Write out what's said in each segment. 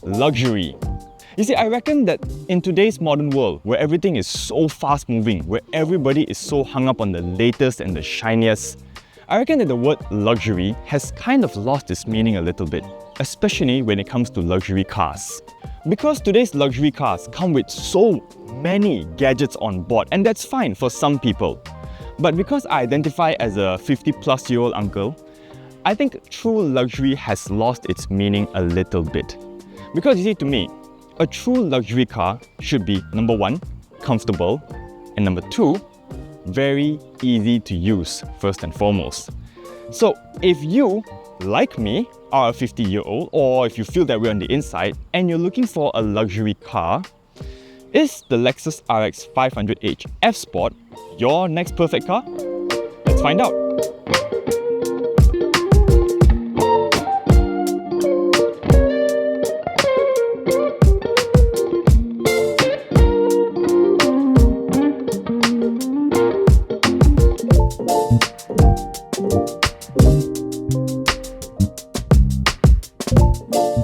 luxury. You see, I reckon that in today's modern world, where everything is so fast moving, where everybody is so hung up on the latest and the shiniest, I reckon that the word luxury has kind of lost its meaning a little bit, especially when it comes to luxury cars. Because today's luxury cars come with so many gadgets on board, and that's fine for some people. But because I identify as a 50-plus-year-old uncle, I think true luxury has lost its meaning a little bit. Because you see, to me, a true luxury car should be, number one, comfortable, and number two, very easy to use, first and foremost. So if you, like me, are a 50-year-old, or if you feel that way on the inside, and you're looking for a luxury car, is the Lexus RX 500h F Sport your next perfect car? Let's find out.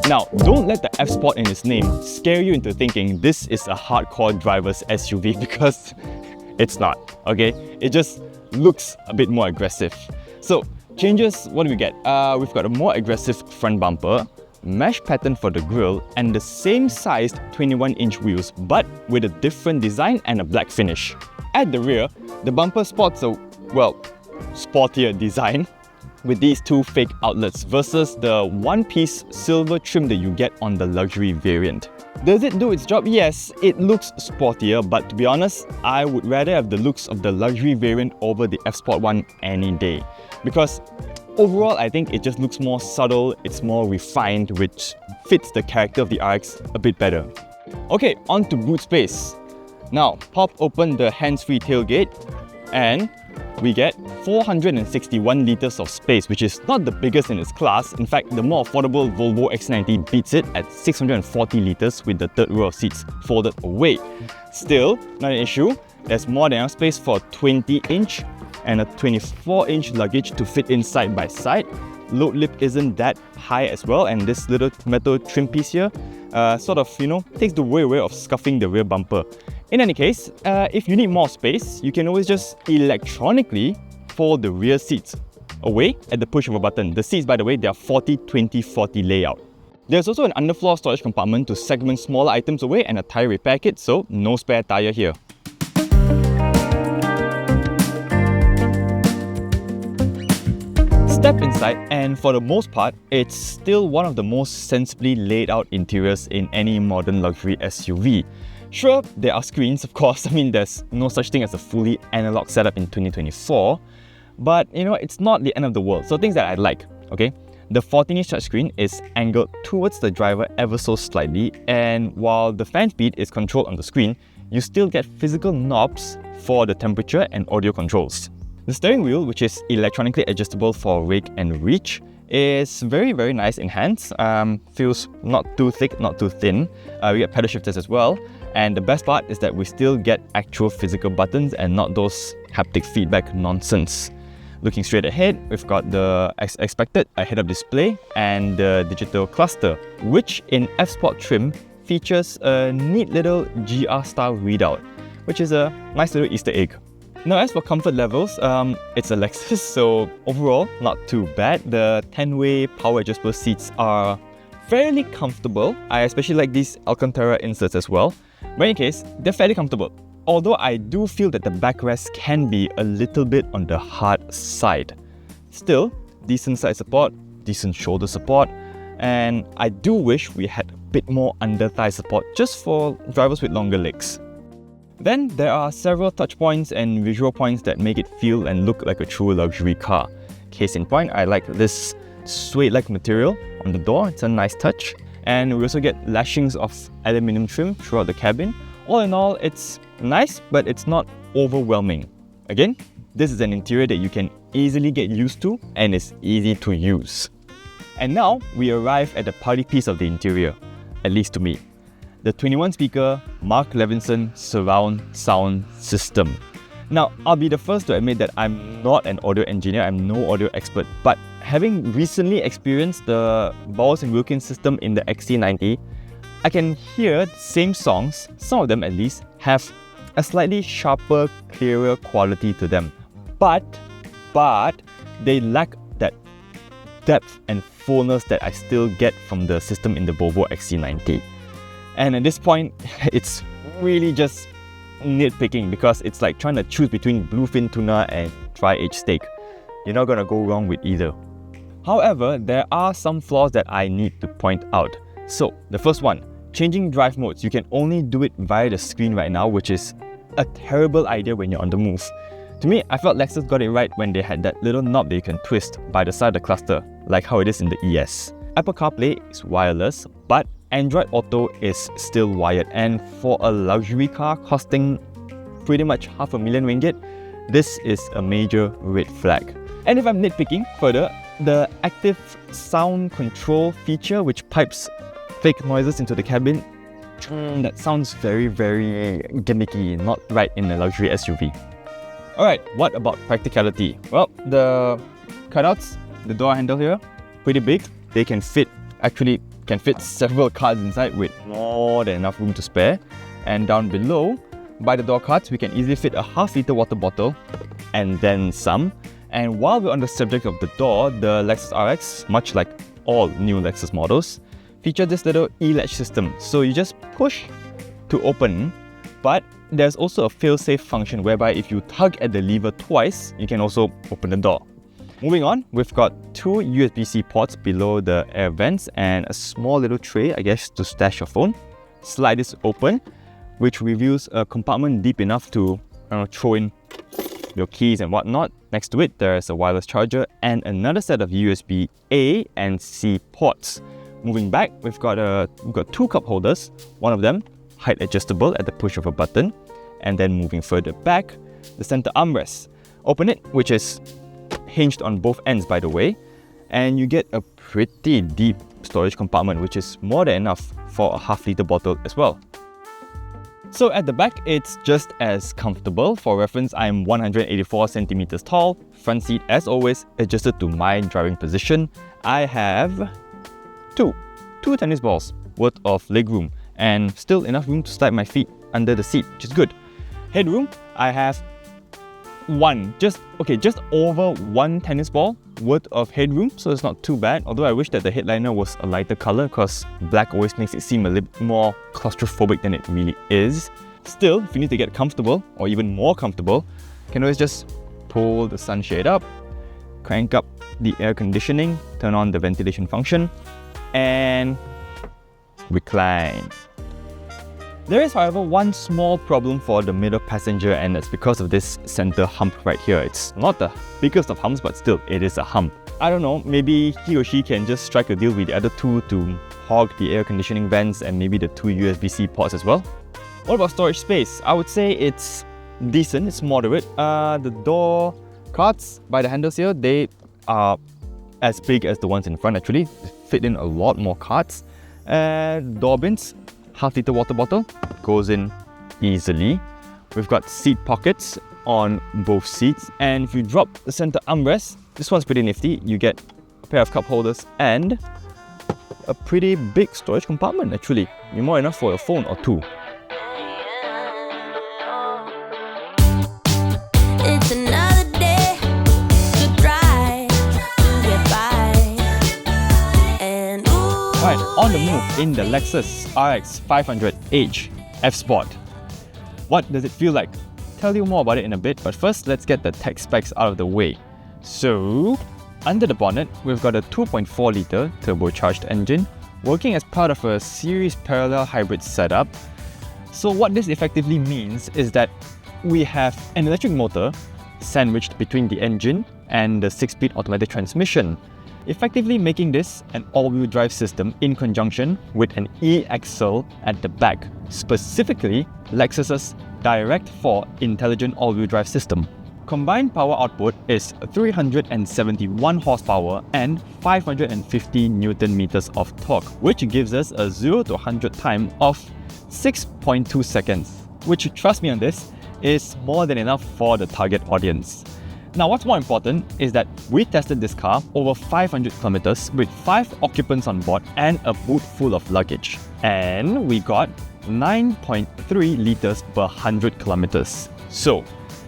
Now, don't let the F Sport in its name scare you into thinking this is a hardcore driver's SUV, because it's not, okay? It just looks a bit more aggressive. So, changes, what do we get? We've got a more aggressive front bumper, mesh pattern for the grille, and the same sized 21-inch wheels, but with a different design and a black finish. At the rear, the bumper sports a, well, sportier design, with these two fake outlets versus the one-piece silver trim that you get on the luxury variant. Does it do its job? Yes, it looks sportier, but to be honest, I would rather have the looks of the luxury variant over the F Sport one any day. Because overall, I think it just looks more subtle, it's more refined, which fits the character of the RX a bit better. Okay, on to boot space. Now, pop open the hands-free tailgate and we get 461 litres of space, which is not the biggest in its class. In fact, the more affordable Volvo XC90 beats it at 640 litres with the third row of seats folded away. Still, not an issue. There's more than enough space for a 20-inch and a 24-inch luggage to fit in side by side. Load lip isn't that high as well, and this little metal trim piece here sort of, takes the way away of scuffing the rear bumper. In any case, if you need more space, you can always just electronically fold the rear seats away at the push of a button. The seats, by the way, they are 40-20-40 layout. There's also an underfloor storage compartment to segment smaller items away and a tyre repair kit, so no spare tyre here. Step inside, and for the most part, it's still one of the most sensibly laid out interiors in any modern luxury SUV. Sure, there are screens, of course. I mean, there's no such thing as a fully analog setup in 2024. But, it's not the end of the world. So things that I like, okay? The 14-inch touchscreen is angled towards the driver ever so slightly, and while the fan speed is controlled on the screen, you still get physical knobs for the temperature and audio controls. The steering wheel, which is electronically adjustable for rake and reach, is very, very nice in hands. Feels not too thick, not too thin. We get pedal shifters as well. And the best part is that we still get actual physical buttons and not those haptic feedback nonsense. Looking straight ahead, we've got the, as expected, a head-up display and the digital cluster, which in F Sport trim features a neat little GR-style readout, which is a nice little Easter egg. Now, as for comfort levels, it's a Lexus, so overall, not too bad. The 10-way power adjustable seats are fairly comfortable. I especially like these Alcantara inserts as well. But in any case, they're fairly comfortable. Although I do feel that the backrest can be a little bit on the hard side. Still, decent side support, decent shoulder support, and I do wish we had a bit more under-thigh support just for drivers with longer legs. Then there are several touch points and visual points that make it feel and look like a true luxury car. Case in point, I like this suede-like material on the door, it's a nice touch. And we also get lashings of aluminium trim throughout the cabin. All in all, it's nice, but it's not overwhelming. Again, this is an interior that you can easily get used to and is easy to use. And now, we arrive at the party piece of the interior, at least to me. The 21-speaker Mark Levinson surround sound system. Now, I'll be the first to admit that I'm not an audio engineer, I'm no audio expert, but having recently experienced the Bowers & Wilkins system in the XC90, I can hear the same songs, some of them at least, have a slightly sharper, clearer quality to them. But they lack that depth and fullness that I still get from the system in the Volvo XC90. And at this point, it's really just nitpicking because it's like trying to choose between bluefin tuna and dry-aged steak. You're not gonna go wrong with either. However, there are some flaws that I need to point out. So, the first one, changing drive modes. You can only do it via the screen right now, which is a terrible idea when you're on the move. To me, I felt Lexus got it right when they had that little knob that you can twist by the side of the cluster, like how it is in the ES. Apple CarPlay is wireless, but Android Auto is still wired, and for a luxury car costing pretty much $500,000 Ringgit, this is a major red flag. And if I'm nitpicking further, the active sound control feature, which pipes fake noises into the cabin, that sounds very, very gimmicky, not right in a luxury SUV. Alright, what about practicality? Well, the cutouts, the door handle here, pretty big. They can fit several cards inside with more than enough room to spare. And down below, by the door cards, we can easily fit a half-litre water bottle and then some. And while we're on the subject of the door, the Lexus RX, much like all new Lexus models, feature this little e-latch system. So you just push to open, but there's also a fail-safe function whereby if you tug at the lever twice, you can also open the door. Moving on, we've got two USB-C ports below the air vents and a small little tray, I guess, to stash your phone. Slide this open, which reveals a compartment deep enough to throw in your keys and whatnot. Next to it, there's a wireless charger and another set of USB A and C ports. Moving back, we've got two cup holders, one of them height adjustable at the push of a button, and then moving further back, the center armrest. Open it, which is hinged on both ends by the way, and you get a pretty deep storage compartment, which is more than enough for a half-litre bottle as well. So at the back, it's just as comfortable. For reference, I'm 184 centimeters tall, front seat as always adjusted to my driving position. I have two tennis balls worth of legroom and still enough room to slide my feet under the seat, which is good. Headroom, I have just over one tennis ball worth of headroom, so it's not too bad. Although I wish that the headliner was a lighter color because black always makes it seem a little bit more claustrophobic than it really is. Still, if you need to get comfortable or even more comfortable, you can always just pull the sunshade up, crank up the air conditioning, turn on the ventilation function, and recline. There is, however, one small problem for the middle passenger, and that's because of this center hump right here. It's not the biggest of humps, but still, it is a hump. I don't know, maybe he or she can just strike a deal with the other two to hog the air conditioning vents and maybe the two USB-C ports as well. What about storage space? I would say it's decent, it's moderate. The door cards by the handles here, they are as big as the ones in front actually. They fit in a lot more cards. Door bins, half-litre water bottle, goes in easily. We've got seat pockets on both seats, and if you drop the center armrest, this one's pretty nifty. You get a pair of cup holders and a pretty big storage compartment actually. You're more enough for a phone or two. It's another day to try to get by. And Alright, on the move in the Lexus RX 500h F Sport. What does it feel like? Tell you more about it in a bit, but first let's get the tech specs out of the way. So, under the bonnet, we've got a 2.4 litre turbocharged engine working as part of a series parallel hybrid setup. So what this effectively means is that we have an electric motor sandwiched between the engine and the 6-speed automatic transmission, effectively making this an all-wheel drive system in conjunction with an e-axle at the back, specifically Lexus's Direct 4 intelligent all-wheel drive system. Combined power output is 371 horsepower and 550 Newton meters of torque, which gives us a 0 to 100 time of 6.2 seconds, which, trust me on this, is more than enough for the target audience. Now, what's more important is that we tested this car over 500 kilometers with 5 occupants on board and a boot full of luggage. And we got 9.3 liters per 100 kilometers. So,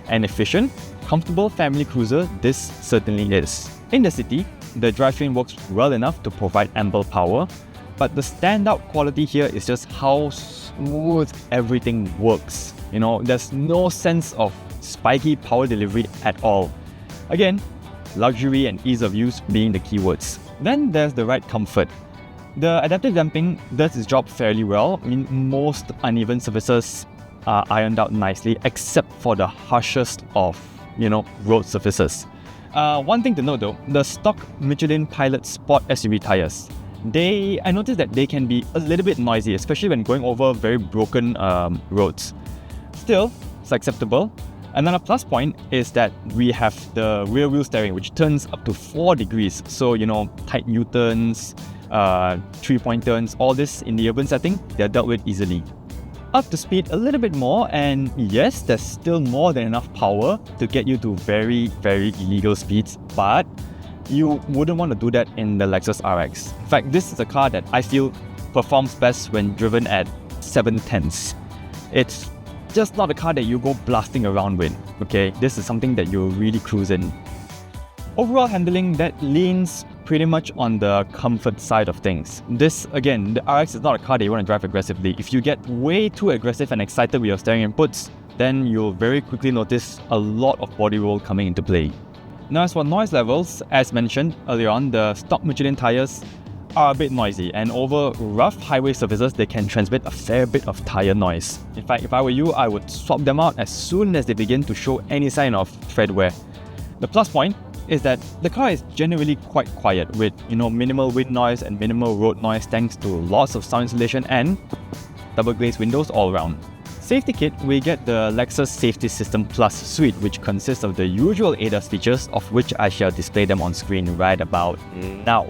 an efficient, comfortable family cruiser this certainly is. In the city, the drivetrain works well enough to provide ample power, but the standout quality here is just how smooth everything works. There's no sense of spiky power delivery at all. Again, luxury and ease of use being the keywords. Then there's the ride comfort. The adaptive damping does its job fairly well. Most uneven surfaces are ironed out nicely, except for the harshest of, road surfaces. One thing to note though, the stock Michelin Pilot Sport SUV tires, I noticed that they can be a little bit noisy, especially when going over very broken roads. Still, it's acceptable. Another plus point is that we have the rear wheel steering, which turns up to 4 degrees. So, tight U-turns, 3-point turns, all this in the urban setting, they're dealt with easily. Up to speed a little bit more, and yes, there's still more than enough power to get you to very, very illegal speeds, but you wouldn't want to do that in the Lexus RX. In fact, this is a car that I feel performs best when driven at 7/10. It's just not a car that you go blasting around with, okay? This is something that you'll really cruise in. Overall handling, that leans pretty much on the comfort side of things. This, again, the RX is not a car that you want to drive aggressively. If you get way too aggressive and excited with your steering inputs, then you'll very quickly notice a lot of body roll coming into play. Now, as for noise levels, as mentioned earlier on, the stock Michelin tires are a bit noisy, and over rough highway surfaces, they can transmit a fair bit of tire noise. In fact, if I were you, I would swap them out as soon as they begin to show any sign of tread wear. The plus point is that the car is generally quite quiet with, minimal wind noise and minimal road noise thanks to lots of sound insulation and double glazed windows all around. Safety kit, we get the Lexus Safety System Plus suite, which consists of the usual ADAS features, of which I shall display them on screen right about now.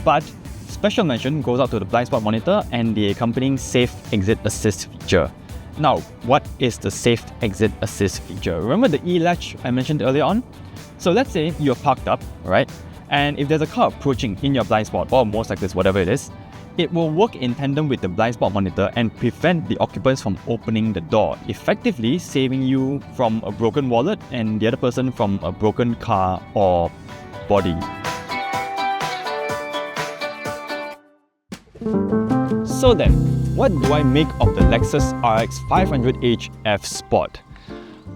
But special mention goes out to the blind spot monitor and the accompanying Safe Exit Assist feature. Now, what is the Safe Exit Assist feature? Remember the E-latch I mentioned earlier on? So let's say you're parked up, right? And if there's a car approaching in your blind spot, or motorcyclist, whatever it is, it will work in tandem with the blind spot monitor and prevent the occupants from opening the door, effectively saving you from a broken wallet and the other person from a broken car or body. So then, what do I make of the Lexus RX 500h F Sport?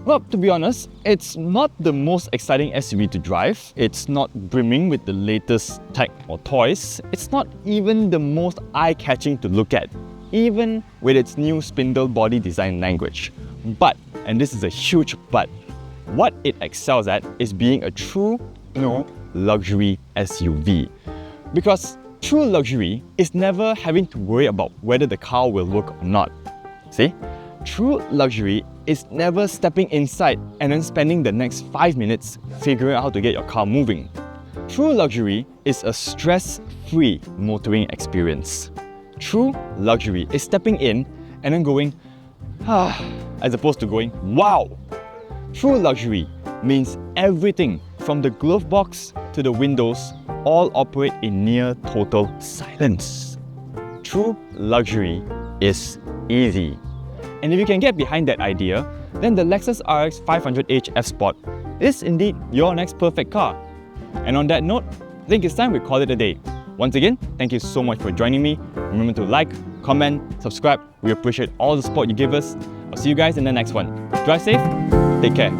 Well, to be honest, it's not the most exciting SUV to drive. It's not brimming with the latest tech or toys. It's not even the most eye-catching to look at, even with its new spindle body design language. But, and this is a huge but, what it excels at is being a true, luxury SUV. Because true luxury is never having to worry about whether the car will work or not. See? True luxury is never stepping inside and then spending the next 5 minutes figuring out how to get your car moving. True luxury is a stress-free motoring experience. True luxury is stepping in and then going, as opposed to going, wow! True luxury means everything from the glove box to the windows all operate in near total silence. True luxury is easy. And if you can get behind that idea, then the Lexus RX 500h F Sport is indeed your next perfect car. And on that note, I think it's time we call it a day. Once again, thank you so much for joining me. Remember to like, comment, subscribe. We appreciate all the support you give us. I'll see you guys in the next one. Drive safe, take care.